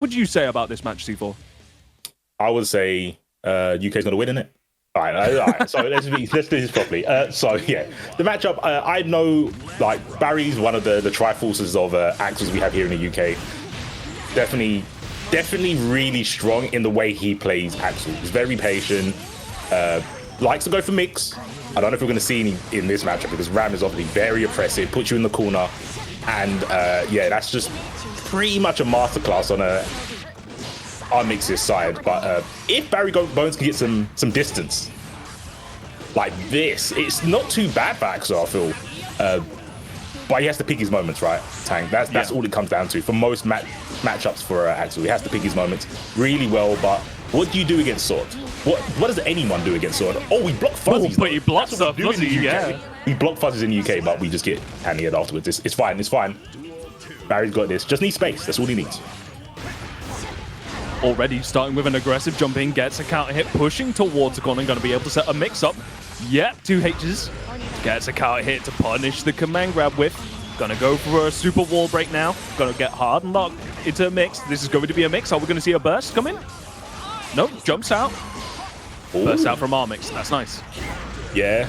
would you say about this match, C4? I would say UK's going to win, innit? All right. So let's do this properly. So yeah, the matchup. I know like Barry's one of the triforces of actors we have here in the UK. Definitely really strong in the way he plays Axel. He's very patient. Likes to go for mix. I don't know if we're going to see any in this matchup because Ram is obviously very oppressive, puts you in the corner, and yeah, that's just pretty much a masterclass on Armix's side. But if Barrybones can get some distance like this, it's not too bad for Axel, I feel. But he has to pick his moments, right, Tank? That's all it comes down to for most matchups for Axel. He has to pick his moments really well. But what do you do against Sword? What does anyone do against Sword? Oh, we block fuzzies. But he blocks the fuzzies, yeah. We block fuzzies in the UK, but we just get handing it afterwards. It's fine. It's fine. Barry's got this. Just needs space. That's all he needs. Already starting with an aggressive jump in, gets a counter hit, pushing towards the corner, going to be able to set a mix up. Yep, 2 H's. Gets a counter hit to punish the command grab with. Gonna go for a super wall break now. Gonna get hard and locked into a mix. This is going to be a mix. Are we going to see a burst come in? Nope, jumps out. Ooh. Burst out from Armix. That's nice. Yeah.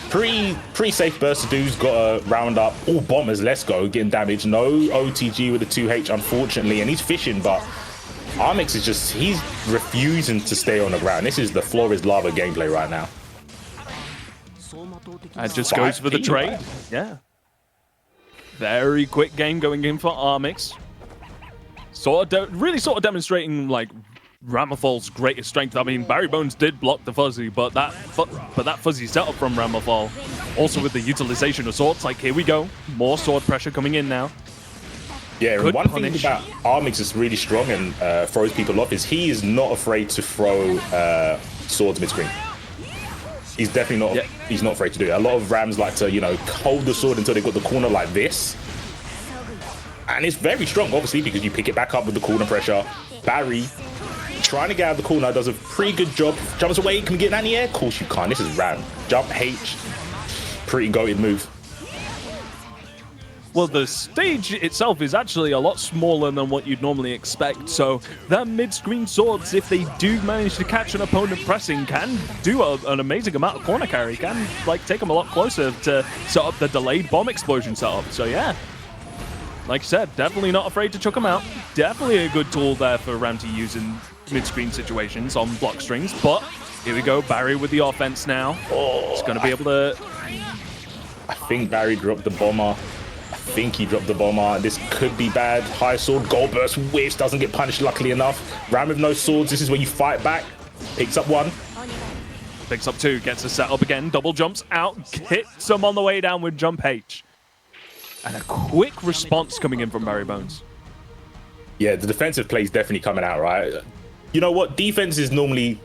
Pretty safe burst to do. He's got a round up. All bombers, let's go. Getting damage. No OTG with the 2H, unfortunately. And he's fishing, but Armix is just, he's refusing to stay on the ground. This is the floor is lava gameplay right now. And just goes for the trade. Yeah. Very quick game going in for Armix. Really demonstrating like Ramafal's greatest strength. I mean, Barrybones did block the fuzzy, but that fuzzy setup from Ramafal, also with the utilization of swords. Like, here we go, more sword pressure coming in now. Yeah, and one thing about Armix is really strong and throws people off is he is not afraid to throw swords mid-screen. He's definitely not. Yeah. He's not afraid to do it. A lot of Rams like to, you know, hold the sword until they've got the corner like this, and it's very strong, obviously, because you pick it back up with the corner pressure. Barry trying to get out of the corner does a pretty good job. Jumps away, can we get that in the air? Of course you can't. This is Ram. Jump H, pretty goated move. Well, the stage itself is actually a lot smaller than what you'd normally expect, so that mid-screen swords, if they do manage to catch an opponent pressing, can do an amazing amount of corner carry, can like take them a lot closer to set up the delayed bomb explosion setup. So yeah, like I said, definitely not afraid to chuck them out. Definitely a good tool there for Ram to use in mid-screen situations on block strings. But here we go, Barry with the offense now. He's going to be able to... I think Barry dropped the bomber. I think he dropped the bomber. This could be bad. High sword, gold burst, whiffs, doesn't get punished luckily enough. Ram with no swords, this is where you fight back. Picks up 1. Picks up 2, gets a setup again, double jumps out, hits him on the way down with jump H. And a quick response coming in from Barrybones. Yeah, the defensive play is definitely coming out, right? You know what? Defense is normally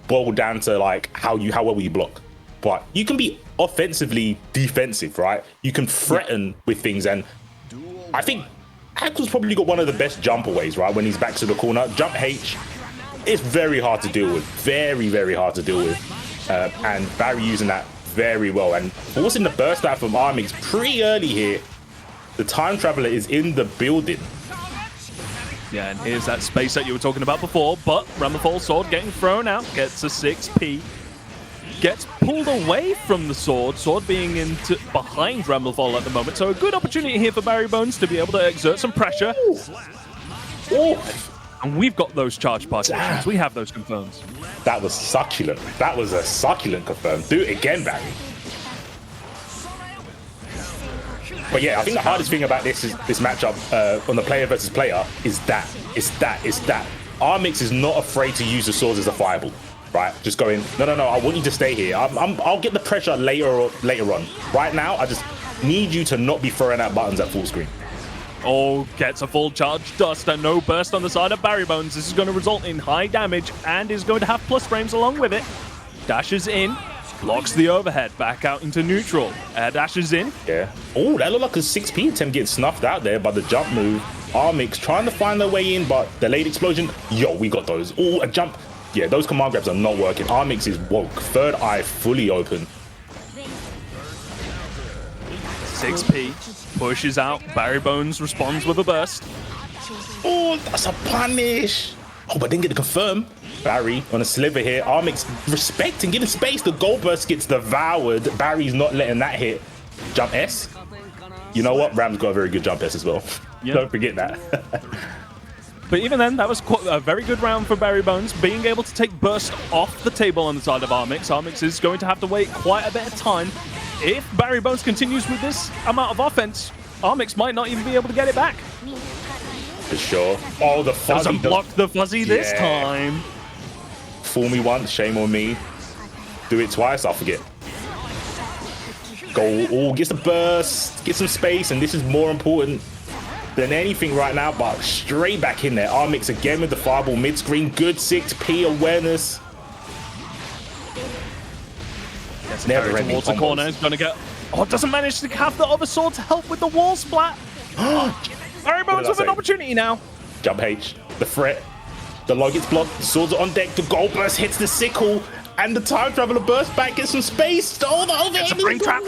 boiled down to like how well you block. But you can be offensively defensive, right? You can threaten with things, and I think Axel's probably got one of the best jump aways, right? When he's back to the corner, jump H, it's very hard to deal with, very hard to deal with, and Barry using that very well. And forcing the burst out from Armix pretty early here. The time traveler is in the building. Yeah, and here's that space that you were talking about before, but Ramafal's sword getting thrown out, gets a 6p. Gets pulled away from the sword being behind Ramafal at the moment. So a good opportunity here for Barrybones to be able to exert some pressure. Ooh. And we've got those charge partitions. We have those confirmed. That was succulent. That was a succulent confirm. Do it again, Barry. But yeah, I think the hardest thing about this matchup on the player versus player is that. It's that. Armix is not afraid to use the swords as a fireball. Right, just going, no, I want you to stay here. I'll get the pressure later on. Right now, I just need you to not be throwing out buttons at full screen. Oh, gets a full charge dust and no burst on the side of Barrybones. This is going to result in high damage and is going to have plus frames along with it. Dashes in, blocks the overhead, back out into neutral. Air dashes in. Yeah. Oh, that looked like a 6p attempt getting snuffed out there by the jump move. Armix trying to find their way in, but delayed explosion. Yo, we got those. Oh, a jump. Yeah, those command grabs are not working. Armix is woke. Third eye fully open. 6p pushes out. Barrybones responds with a burst. Oh, that's a punish. Oh, but didn't get to confirm. Barry on a sliver here. Armix respecting, giving space. The gold burst gets devoured. Barry's not letting that hit. Jump S. You know what? Ram's got a very good jump S as well. Yeah. Don't forget that. But even then, that was quite a very good round for Barrybones, being able to take burst off the table on the side of Armix. Armix is going to have to wait quite a bit of time. If Barrybones continues with this amount of offense, Armix might not even be able to get it back. For sure. Oh, the fuzzy. Doesn't block the fuzzy this time. Fool me once, shame on me. Do it twice, I'll forget. Go, oh, gets the burst, get some space, and this is more important than anything right now, but straight back in there. Armix again with the fireball mid-screen. Good 6P awareness. Gets never towards the corner. Is going to get... Oh, doesn't manage to have the other sword to help with the wall splat. Barrybones with an opportunity now. Jump H, the threat. The log gets blocked. The swords are on deck. The gold burst hits the sickle. And the time traveler bursts back, gets some space. Oh, the overhead. It's a brain trap.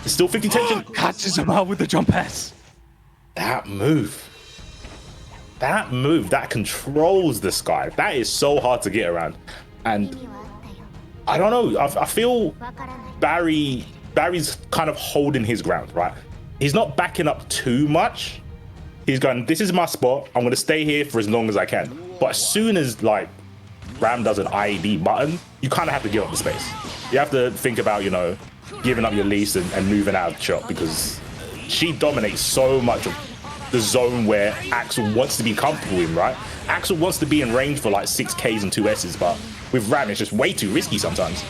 It's still 50 tension. Catches him out with the jump S. That move, that controls the sky. That is so hard to get around. And I don't know, I feel Barry's kind of holding his ground, right? He's not backing up too much. He's going, this is my spot. I'm going to stay here for as long as I can. But as soon as like Ram does an IED button, you kind of have to give up the space. You have to think about, you know, giving up your leash and moving out of the shot, because she dominates so much of the zone where Axel wants to be comfortable in, right? Axel wants to be in range for like 6Ks and 2Ss, but with Ram, it's just way too risky sometimes.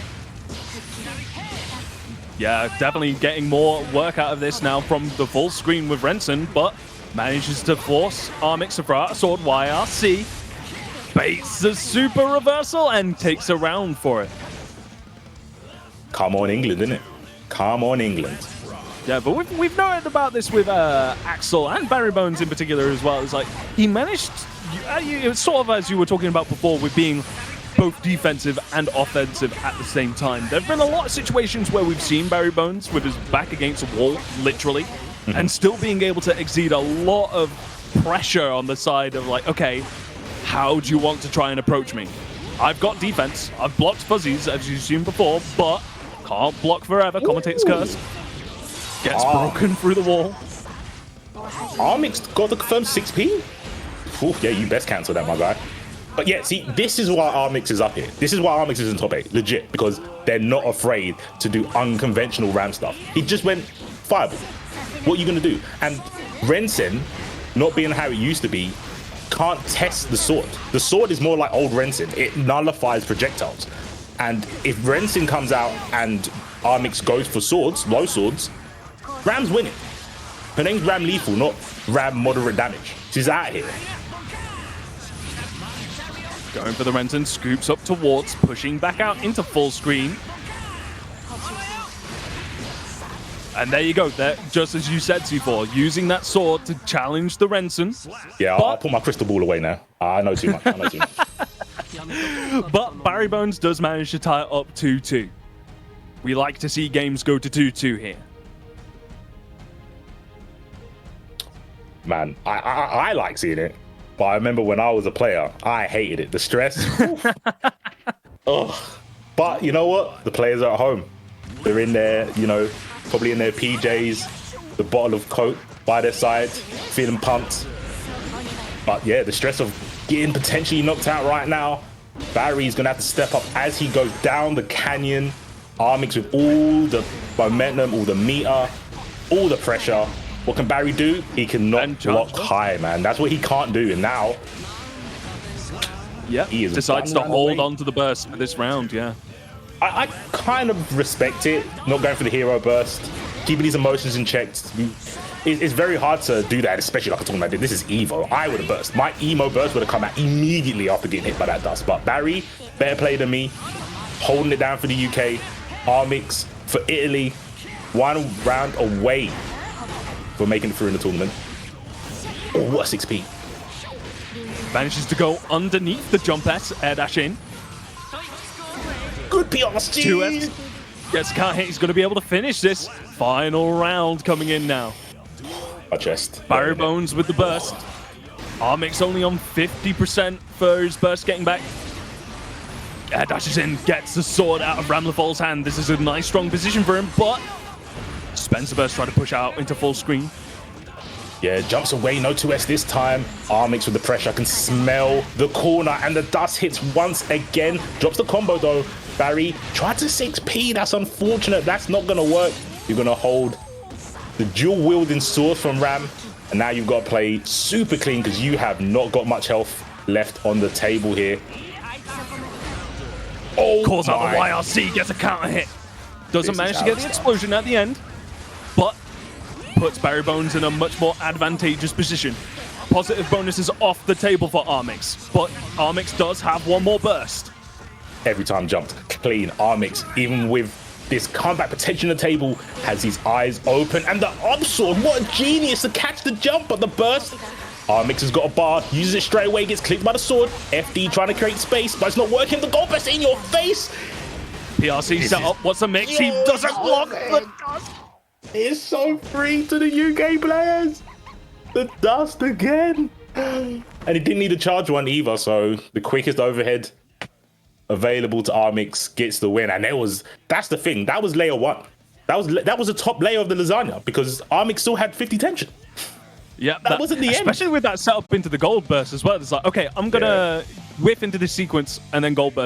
Yeah, definitely getting more work out of this now from the full screen with Renson, but manages to force Armix to throw out a sword. YRC baits the super reversal and takes a round for it. Come on, England, innit? Come on, England. Yeah, but we've noted about this with Axel and Barrybones in particular as well. It's like he managed, it's sort of as you were talking about before, with being both defensive and offensive at the same time. There have been a lot of situations where we've seen Barrybones with his back against a wall, literally, and still being able to exceed a lot of pressure on the side of like, okay, how do you want to try and approach me? I've got defense. I've blocked fuzzies, as you've seen before, but can't block forever. Commentator's curse. Gets broken through the wall. Armix got the confirmed 6P? Ooh, yeah, you best cancel that, my guy. But yeah, see, this is why Armix is up here. This is why Armix is in top 8, legit, because they're not afraid to do unconventional Ram stuff. He just went fireball. What are you going to do? And Renson, not being how it used to be, can't test the sword. The sword is more like old Renson. It nullifies projectiles. And if Renson comes out and Armix goes for swords, low swords, Ram's winning. Her name's Ram Lethal, not Ram Moderate Damage. She's out here. Going for the Renson, scoops up towards, pushing back out into full screen. And there you go, there, just as you said, C4, using that sword to challenge the Renson. Yeah, I'll put my crystal ball away now. I know too much. I know too much. But Barrybones does manage to tie it up 2-2. We like to see games go to 2-2 here. Man, I like seeing it. But I remember when I was a player, I hated it. The stress. Ugh. But you know what? The players are at home. They're in there, you know, probably in their PJs, the bottle of Coke by their side, feeling pumped. But yeah, the stress of getting potentially knocked out right now. Barry's going to have to step up as he goes down the canyon. Armix with all the momentum, all the meter, all the pressure. What can Barry do? He can not block high, man. That's what he can't do. And now, he decides to hold on to the burst for this round, yeah. I kind of respect it, not going for the hero burst, keeping these emotions in check. It's very hard to do that, especially like I'm talking about. This is EVO. I would have burst. My emo burst would have come out immediately after getting hit by that dust. But Barry, better play than me, holding it down for the UK. Armix for Italy, one round away for making it through in the tournament. Oh, what a 6P. Manages to go underneath the jump S, air dash in. Good PRs, 2S. Gets can't hit. He's going to be able to finish this. Final round coming in now. our chest. Barrybones with the burst. Armix only on 50% for his burst getting back. Dashes in, gets the sword out of Ramlefal's hand. This is a nice, strong position for him, but Spencer Burst trying to push out into full screen. Yeah, jumps away, no 2S this time. Armix with the pressure, can smell the corner, and the dust hits once again. Drops the combo though. Barry tried to 6P, that's unfortunate. That's not gonna work. You're gonna hold the dual wielding sword from Ram, and now you've got to play super clean because you have not got much health left on the table here. Oh, calls out the YRC, gets a counter hit. Doesn't manage to get the explosion at the end, but puts Barrybones in a much more advantageous position. Positive bonuses off the table for Armix, but Armix does have one more burst. Every time jumped clean. Armix, even with this comeback potential on the table, has his eyes open, and the up sword, what a genius to catch the jump, but the burst. Armix has got a bar, uses it straight away, gets clipped by the sword. FD trying to create space, but it's not working. The gold burst in your face. PRC set up, what's the mix? He doesn't block the dust. It's so free to the UK players. The dust again. And he didn't need a charge one either, so the quickest overhead available to Armix gets the win. And that's the thing, that was layer 1. That was the top layer of the lasagna because Armix still had 50 tension. Yeah, that wasn't the end. Especially with that setup into the gold burst as well. It's like, okay, I'm gonna whiff into this sequence and then gold burst.